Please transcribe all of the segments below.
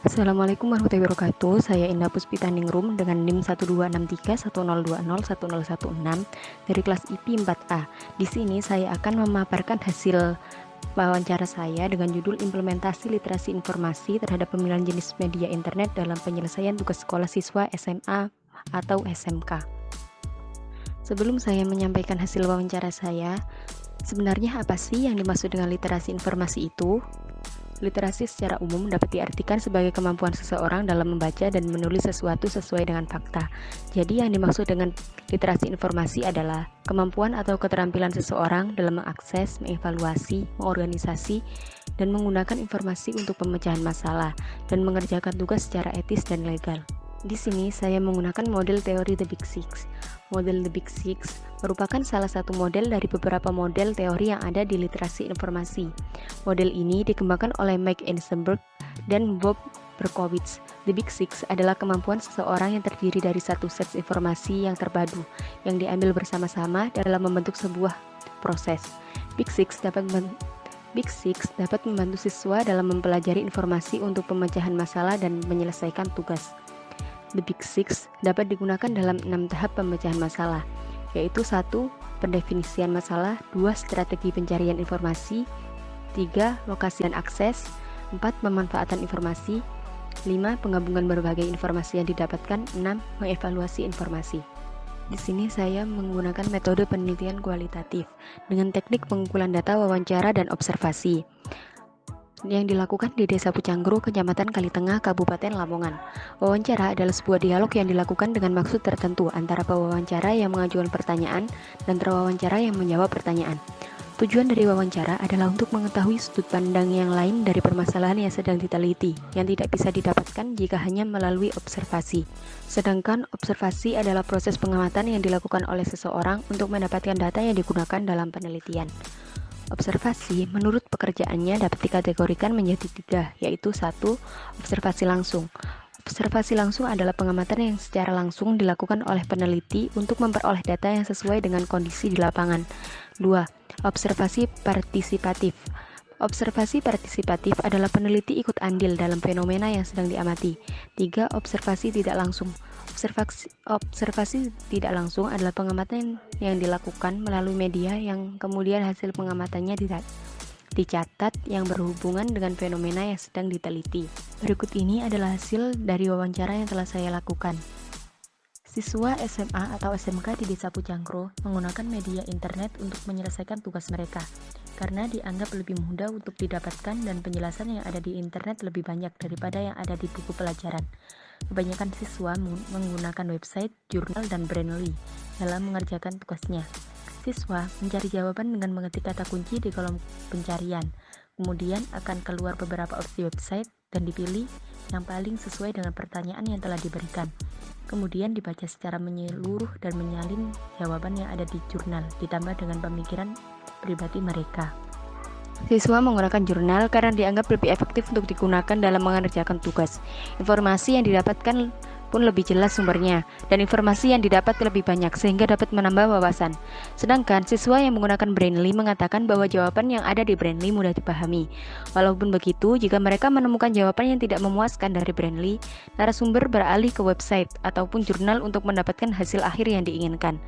Assalamualaikum warahmatullahi wabarakatuh. Saya Indah Puspita Ningrum dengan NIM 12631020116 dari kelas IP 4A. Di sini saya akan memaparkan hasil wawancara saya dengan judul Implementasi Literasi Informasi terhadap Pemilihan Jenis Media Internet dalam Penyelesaian Tugas Sekolah Siswa SMA atau SMK. Sebelum saya menyampaikan hasil wawancara saya, sebenarnya apa sih yang dimaksud dengan literasi informasi itu? Literasi secara umum dapat diartikan sebagai kemampuan seseorang dalam membaca dan menulis sesuatu sesuai dengan fakta. Jadi yang dimaksud dengan literasi informasi adalah kemampuan atau keterampilan seseorang dalam mengakses, mengevaluasi, mengorganisasi, dan menggunakan informasi untuk pemecahan masalah dan mengerjakan tugas secara etis dan legal. Di sini saya menggunakan model teori The Big Six. Model The Big Six merupakan salah satu model dari beberapa model teori yang ada di literasi informasi. Model ini dikembangkan oleh Mike Eisenberg dan Bob Berkowitz. The Big Six adalah kemampuan seseorang yang terdiri dari satu set informasi yang terpadu, yang diambil bersama-sama dalam membentuk sebuah proses. Big Six dapat membantu siswa dalam mempelajari informasi untuk pemecahan masalah dan menyelesaikan tugas. The Big Six dapat digunakan dalam 6 tahap pemecahan masalah, yaitu 1. Pendefinisian masalah, 2. Strategi pencarian informasi, 3. Lokasi dan akses, 4. Pemanfaatan informasi, 5. Penggabungan berbagai informasi yang didapatkan, 6. Mengevaluasi informasi. Di sini saya menggunakan metode penelitian kualitatif dengan teknik pengumpulan data, wawancara, dan observasi yang dilakukan di Desa Pucanggro, Kecamatan Kalitengah, Kabupaten Lamongan. Wawancara adalah sebuah dialog yang dilakukan dengan maksud tertentu antara pewawancara yang mengajukan pertanyaan dan terwawancara yang menjawab pertanyaan. Tujuan dari wawancara adalah untuk mengetahui sudut pandang yang lain dari permasalahan yang sedang diteliti, yang tidak bisa didapatkan jika hanya melalui observasi. Sedangkan observasi adalah proses pengamatan yang dilakukan oleh seseorang untuk mendapatkan data yang digunakan dalam penelitian. Observasi menurut pekerjaannya dapat dikategorikan menjadi 3, yaitu 1. Observasi langsung. Observasi langsung adalah pengamatan yang secara langsung dilakukan oleh peneliti untuk memperoleh data yang sesuai dengan kondisi di lapangan. 2. Observasi partisipatif. Observasi partisipatif adalah peneliti ikut andil dalam fenomena yang sedang diamati. 3. Observasi tidak langsung. Observasi tidak langsung adalah pengamatan yang dilakukan melalui media yang kemudian hasil pengamatannya dicatat yang berhubungan dengan fenomena yang sedang diteliti. Berikut ini adalah hasil dari wawancara yang telah saya lakukan. Siswa SMA atau SMK di Desa Pucanggro menggunakan media internet untuk menyelesaikan tugas mereka karena dianggap lebih mudah untuk didapatkan dan penjelasan yang ada di internet lebih banyak daripada yang ada di buku pelajaran. Kebanyakan siswa menggunakan website, jurnal, dan Brainly dalam mengerjakan tugasnya. Siswa mencari jawaban dengan mengetik kata kunci di kolom pencarian. Kemudian akan keluar beberapa opsi website dan dipilih yang paling sesuai dengan pertanyaan yang telah diberikan. Kemudian dibaca secara menyeluruh dan menyalin jawaban yang ada di jurnal, ditambah dengan pemikiran pribadi mereka. Siswa menggunakan jurnal karena dianggap lebih efektif untuk digunakan dalam mengerjakan tugas. Informasi yang didapatkan pun lebih jelas sumbernya, dan informasi yang didapat lebih banyak sehingga dapat menambah wawasan. Sedangkan siswa yang menggunakan Brainly mengatakan bahwa jawaban yang ada di Brainly mudah dipahami. Walaupun begitu, jika mereka menemukan jawaban yang tidak memuaskan dari Brainly, narasumber beralih ke website ataupun jurnal untuk mendapatkan hasil akhir yang diinginkan.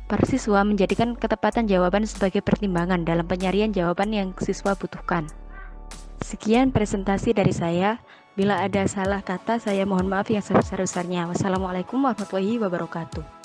Para siswa menjadikan ketepatan jawaban sebagai pertimbangan dalam pencarian jawaban yang siswa butuhkan. Sekian presentasi dari saya. Bila ada salah kata, saya mohon maaf yang sebesar-besarnya. Wassalamualaikum warahmatullahi wabarakatuh.